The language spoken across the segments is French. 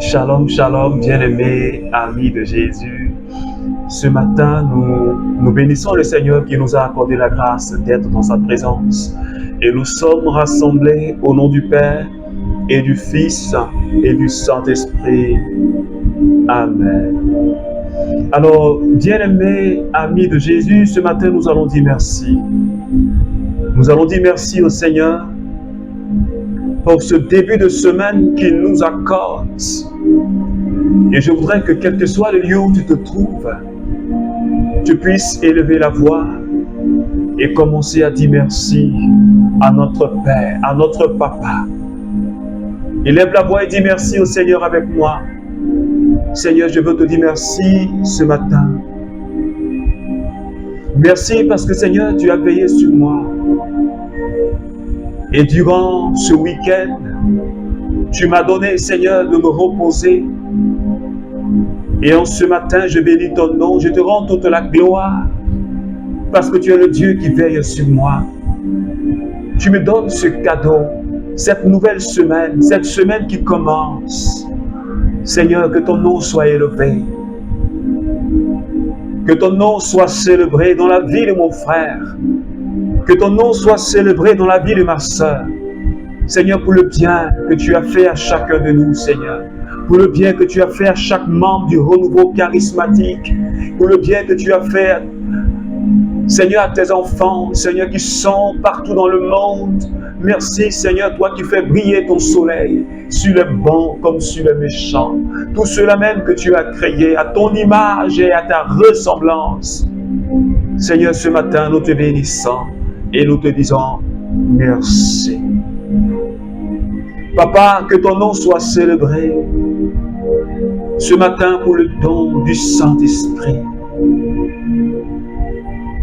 Shalom, shalom, bien-aimés, amis de Jésus. Ce matin, nous bénissons le Seigneur qui nous a accordé la grâce d'être dans sa présence. Et nous sommes rassemblés au nom du Père et du Fils et du Saint-Esprit. Amen. Alors, bien-aimés, amis de Jésus, ce matin, nous allons dire merci. Nous allons dire merci au Seigneur pour ce début de semaine qu'il nous accorde. Et je voudrais que quel que soit le lieu où tu te trouves, tu puisses élever la voix et commencer à dire merci à notre Père, à notre Papa. Élève la voix et dis merci au Seigneur avec moi. Seigneur, je veux te dire merci ce matin. Merci parce que Seigneur, tu as veillé sur moi. Et durant ce week-end, tu m'as donné, Seigneur, de me reposer. Et en ce matin, je bénis ton nom, je te rends toute la gloire, parce que tu es le Dieu qui veille sur moi. Tu me donnes ce cadeau, cette nouvelle semaine, cette semaine qui commence. Seigneur, que ton nom soit élevé. Que ton nom soit célébré dans la vie de mon frère. Que ton nom soit célébré dans la vie de ma sœur. Seigneur, pour le bien que tu as fait à chacun de nous, Seigneur. Pour le bien que tu as fait à chaque membre du renouveau charismatique. Pour le bien que tu as fait, Seigneur, à tes enfants, Seigneur, qui sont partout dans le monde. Merci, Seigneur, toi qui fais briller ton soleil sur les bons comme sur les méchants. Tout cela même que tu as créé à ton image et à ta ressemblance. Seigneur, ce matin, nous te bénissons et nous te disons merci. Papa, que ton nom soit célébré ce matin pour le don du Saint-Esprit.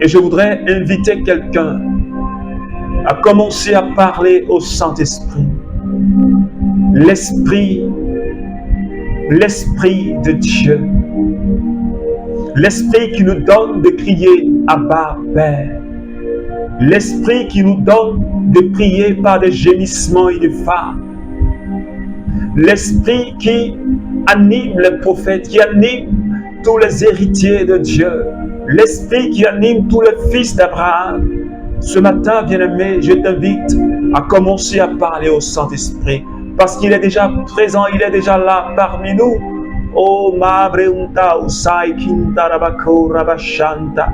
Et je voudrais inviter quelqu'un à commencer à parler au Saint-Esprit. L'Esprit de Dieu. L'Esprit qui nous donne de crier Abba Père. L'Esprit qui nous donne de prier par des gémissements et des femmes. L'Esprit qui anime les prophètes, qui anime tous les héritiers de Dieu. L'Esprit qui anime tous les fils d'Abraham. Ce matin, bien-aimé, je t'invite à commencer à parler au Saint-Esprit. Parce qu'il est déjà présent, il est déjà là parmi nous. Oh, Mabreunta Usai Kintarabako Rabashanta.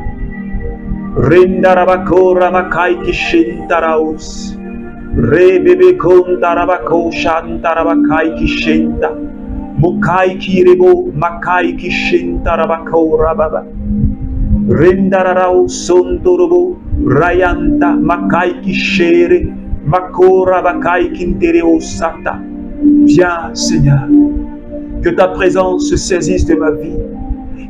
Rindarabako Ramakai Kishintaraus. Rebebe Kontarabako Shantarabakai Kishinta. Mukai Kirebo Makai Kishintarabako Rababa. Rindararao Sondorobo Rayanta Makai Kishere Makora Bakai Kintereo Sata. Viens, Seigneur, que ta présence se saisisse de ma vie.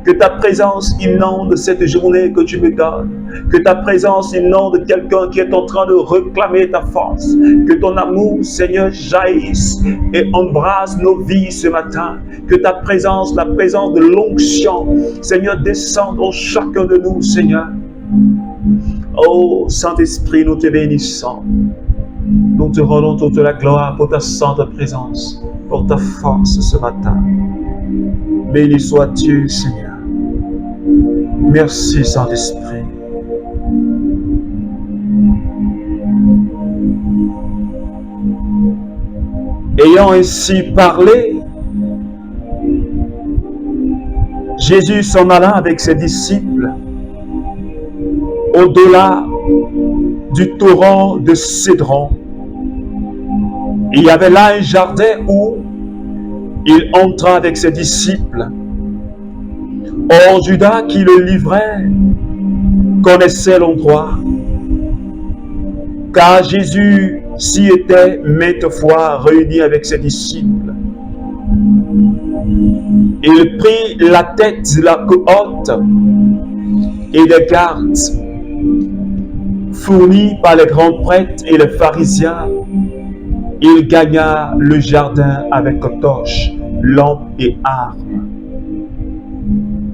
Que ta présence inonde cette journée que tu me donnes. Que ta présence inonde quelqu'un qui est en train de réclamer ta force. Que ton amour, Seigneur, jaillisse et embrase nos vies ce matin. Que ta présence, la présence de l'onction, Seigneur, descende en chacun de nous, Seigneur. Oh, Saint-Esprit, nous te bénissons. Nous te rendons toute la gloire pour ta sainte présence, pour ta force ce matin. Béni sois-tu, Seigneur. Merci, Saint-Esprit. Ayant ainsi parlé, Jésus s'en alla avec ses disciples au-delà du torrent de Cédron. Il y avait là un jardin où il entra avec ses disciples. Or, Judas, qui le livrait, connaissait l'endroit, car Jésus s'y était maintes fois réuni avec ses disciples. Il prit la tête de la cohorte et des gardes fournis par les grands prêtres et les pharisiens. Il gagna le jardin avec torche, lampe et armes.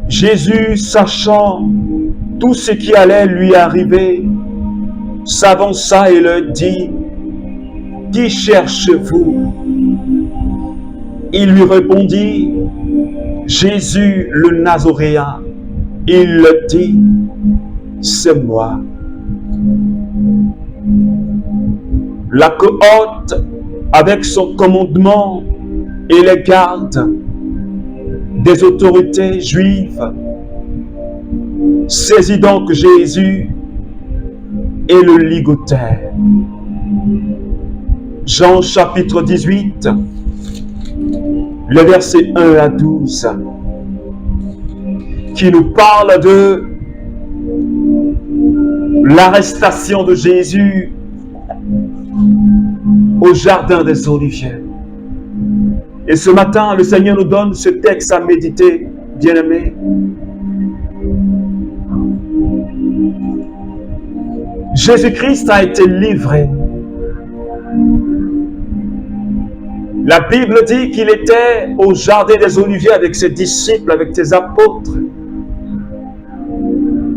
Jésus, sachant tout ce qui allait lui arriver, s'avança et leur dit: Qui cherchez-vous? Il lui répondit, Jésus le Nazoréen. Il le dit, c'est moi. La cohorte, avec son commandement et les gardes des autorités juives, saisit donc Jésus et le ligotèrent. Jean chapitre 18, les versets 1 à 12, qui nous parle de l'arrestation de Jésus au jardin des Oliviers. Et ce matin, le Seigneur nous donne ce texte à méditer, bien-aimés. Jésus-Christ a été livré. La Bible dit qu'il était au jardin des Oliviers avec ses disciples, avec ses apôtres,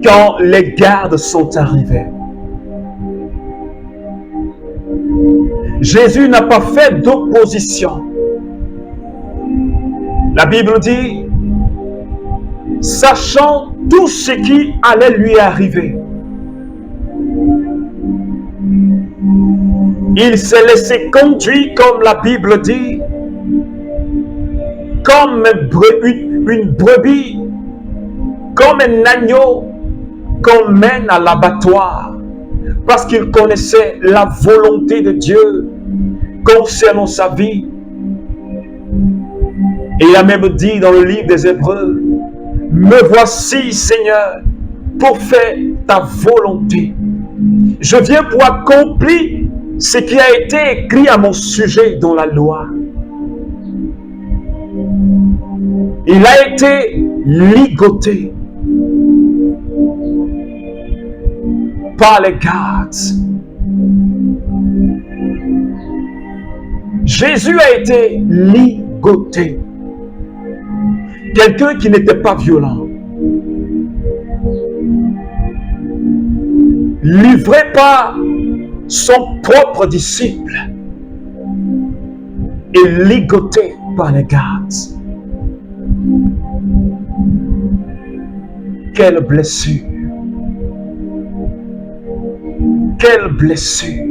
quand les gardes sont arrivés. Jésus n'a pas fait d'opposition. La Bible dit, sachant tout ce qui allait lui arriver, il s'est laissé conduire, comme la Bible dit, comme une brebis, comme un agneau qu'on mène à l'abattoir, parce qu'il connaissait la volonté de Dieu concernant sa vie. Et il a même dit dans le livre des Hébreux, « Me voici, Seigneur, pour faire ta volonté. Je viens pour accomplir ce qui a été écrit à mon sujet dans la loi. » Il a été ligoté par les gardes. Jésus a été ligoté. Quelqu'un qui n'était pas violent. Livré par son propre disciple et ligoté par les gardes. Quelle blessure! Quelle blessure!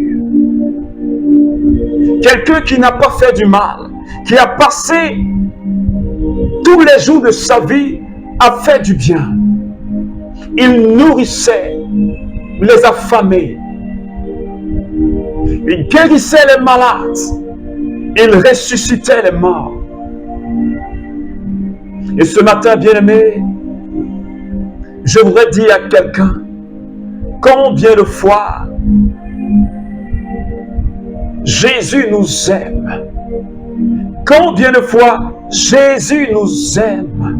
Quelqu'un qui n'a pas fait du mal, qui a passé tous les jours de sa vie à faire du bien. Il nourrissait les affamés. Il guérissait les malades. Il ressuscitait les morts. Et ce matin, bien-aimé, je voudrais dire à quelqu'un, combien de fois Jésus nous aime. Combien de fois Jésus nous aime.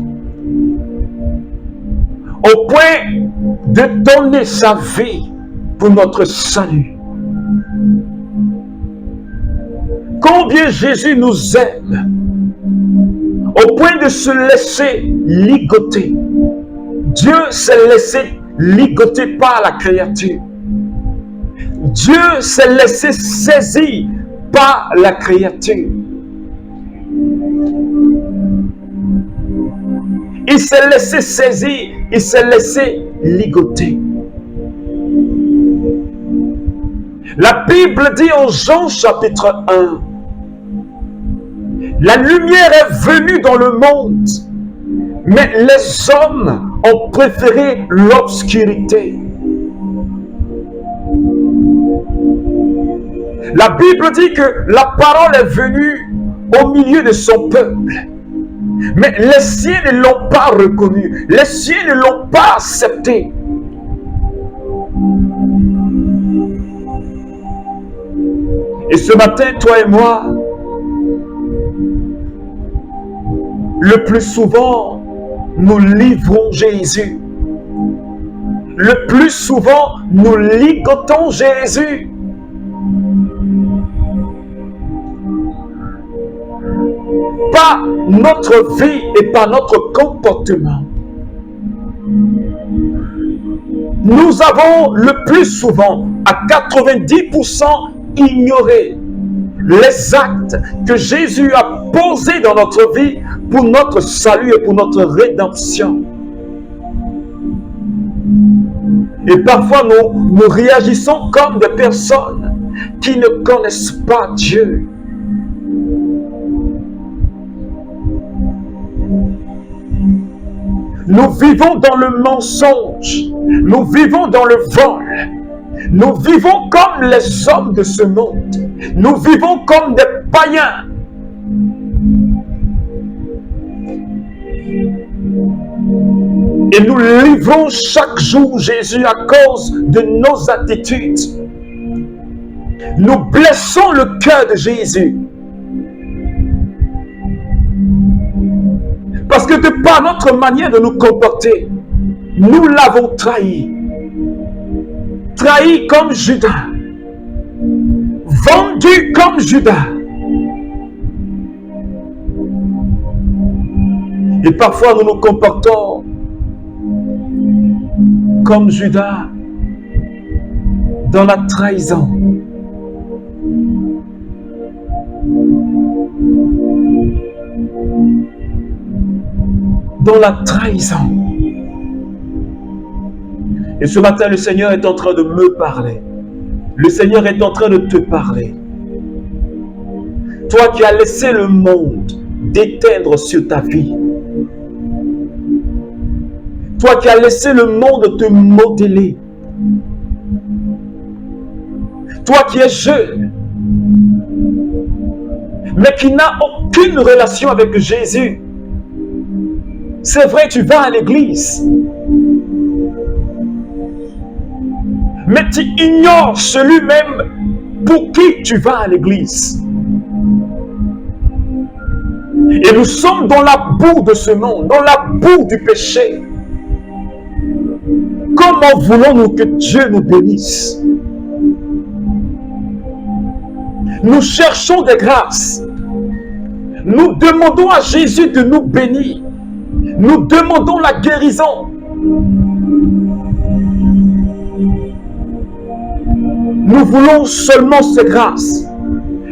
Au point de donner sa vie pour notre salut. Combien Jésus nous aime. Au point de se laisser ligoter. Dieu s'est laissé ligoter par la créature. Dieu s'est laissé saisir par la créature. Il s'est laissé saisir, il s'est laissé ligoter. La Bible dit en Jean chapitre 1, la lumière est venue dans le monde, mais les hommes ont préféré l'obscurité. La Bible dit que la parole est venue au milieu de son peuple. Mais les siens ne l'ont pas reconnu. Les siens ne l'ont pas accepté. Et ce matin, toi et moi, le plus souvent, nous livrons Jésus. Le plus souvent, nous ligotons Jésus. Par notre vie et par notre comportement. Nous avons le plus souvent, à 90%, ignoré les actes que Jésus a posés dans notre vie pour notre salut et pour notre rédemption. Et parfois, nous réagissons comme des personnes qui ne connaissent pas Dieu. Nous vivons dans le mensonge, nous vivons dans le vol, nous vivons comme les hommes de ce monde, nous vivons comme des païens. Et nous livrons chaque jour Jésus à cause de nos attitudes. Nous blessons le cœur de Jésus. Parce que de par notre manière de nous comporter, nous l'avons trahi. Trahi comme Judas. Vendu comme Judas. Et parfois nous nous comportons comme Judas dans la trahison. Dans la trahison. Et ce matin, le Seigneur est en train de me parler. Le Seigneur est en train de te parler. Toi qui as laissé le monde déteindre sur ta vie. Toi qui as laissé le monde te modeler. Toi qui es jeune, mais qui n'a aucune relation avec Jésus. C'est vrai, tu vas à l'église. Mais tu ignores celui même pour qui tu vas à l'église. Et nous sommes dans la boue de ce monde, dans la boue du péché. Comment voulons-nous que Dieu nous bénisse? Nous cherchons des grâces. Nous demandons à Jésus de nous bénir. Nous demandons la guérison. Nous voulons seulement ses grâces.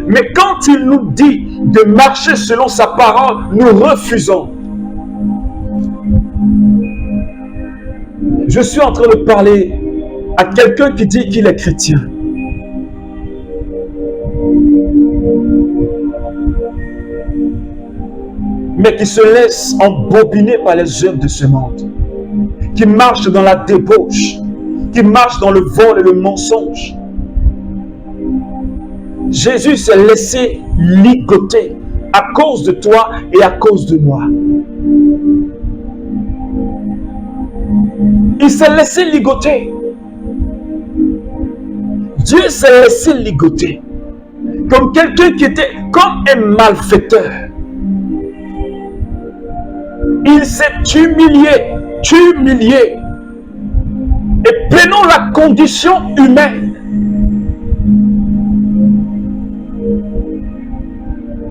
Mais quand il nous dit de marcher selon sa parole, nous refusons. Je suis en train de parler à quelqu'un qui dit qu'il est chrétien. Mais qui se laisse embobiner par les œuvres de ce monde, qui marche dans la débauche, qui marche dans le vol et le mensonge. Jésus s'est laissé ligoter à cause de toi et à cause de moi. Il s'est laissé ligoter. Dieu s'est laissé ligoter comme quelqu'un qui était comme un malfaiteur. Il s'est humilié. Et prenons la condition humaine.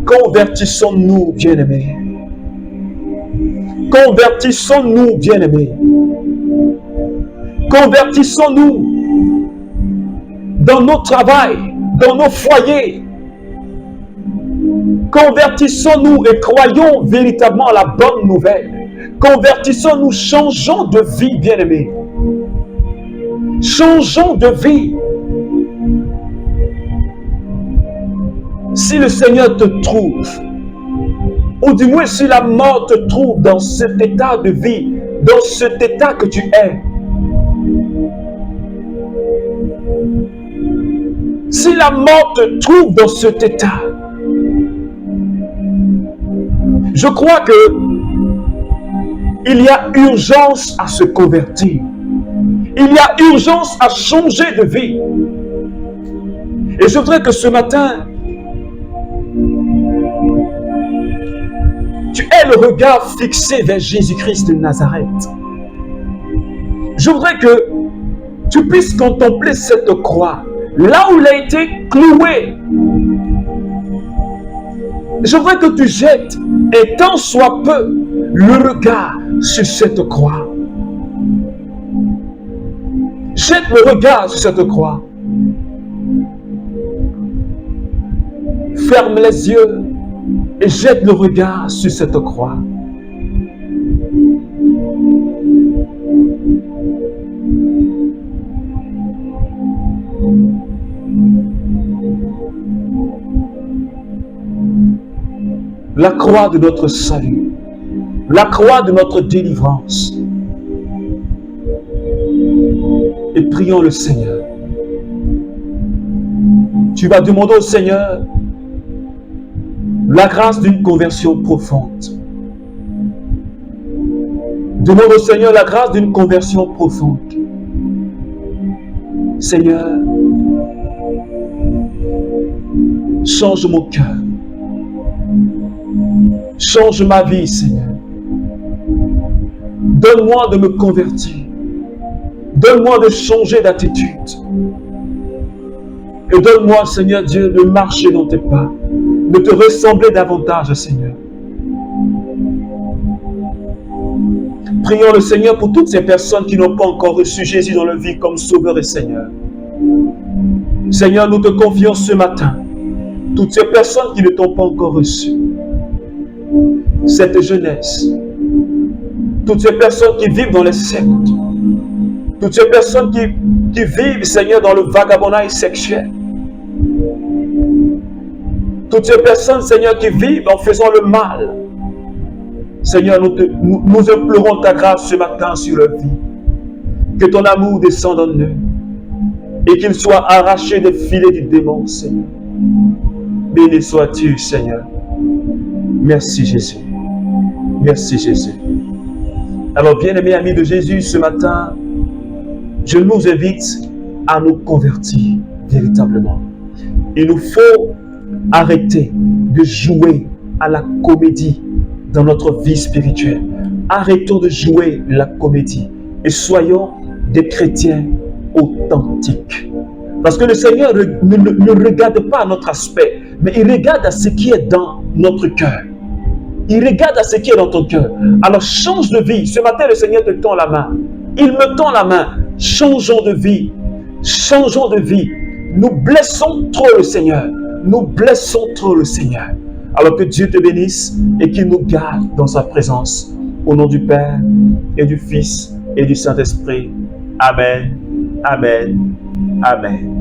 Convertissons-nous, bien-aimés. Convertissons-nous, bien-aimés. Convertissons-nous dans nos travails, dans nos foyers. Convertissons-nous et croyons véritablement à la bonne nouvelle. Convertissons-nous, changeons de vie, bien-aimés. Changeons de vie. Si le Seigneur te trouve, ou du moins si la mort te trouve dans cet état de vie, dans cet état que tu es, si la mort te trouve dans cet état, je crois que il y a urgence à se convertir. Il y a urgence à changer de vie. Et je voudrais que ce matin, tu aies le regard fixé vers Jésus-Christ de Nazareth. Je voudrais que tu puisses contempler cette croix, là où il a été cloué. Je voudrais que tu jettes, et tant soit peu, le regard sur cette croix. Jette le regard sur cette croix. ferme les yeux et jette le regard sur cette croix. La croix de notre salut, la croix de notre délivrance. Et prions le Seigneur. Tu vas demander au Seigneur la grâce d'une conversion profonde. Demande au Seigneur la grâce d'une conversion profonde. Seigneur, change mon cœur. Change ma vie, Seigneur. Donne-moi de me convertir. Donne-moi de changer d'attitude. Et donne-moi, Seigneur Dieu, de marcher dans tes pas, de te ressembler davantage, Seigneur. Prions le Seigneur pour toutes ces personnes qui n'ont pas encore reçu Jésus dans leur vie comme Sauveur et Seigneur. Seigneur, nous te confions ce matin toutes ces personnes qui ne t'ont pas encore reçu. Cette jeunesse, toutes ces personnes qui vivent dans les sectes, toutes ces personnes qui vivent, Seigneur, dans le vagabondage sexuel, toutes ces personnes, Seigneur, qui vivent en faisant le mal. Seigneur, nous implorons ta grâce ce matin sur leur vie. Que ton amour descende en eux et qu'ils soient arrachés des filets du démon, Seigneur. Béni sois-tu, Seigneur. Merci, Jésus. Merci, Jésus. Alors, bien-aimés amis de Jésus, ce matin, je nous invite à nous convertir véritablement. Il nous faut arrêter de jouer à la comédie dans notre vie spirituelle. Arrêtons de jouer la comédie et soyons des chrétiens authentiques. Parce que le Seigneur ne regarde pas notre aspect, mais il regarde à ce qui est dans notre cœur. Il regarde à ce qui est dans ton cœur. Alors change de vie. Ce matin, le Seigneur te tend la main. Il me tend la main. Changeons de vie. Changeons de vie. Nous blessons trop le Seigneur. Nous blessons trop le Seigneur. Alors que Dieu te bénisse et qu'il nous garde dans sa présence. Au nom du Père et du Fils et du Saint-Esprit. Amen. Amen. Amen.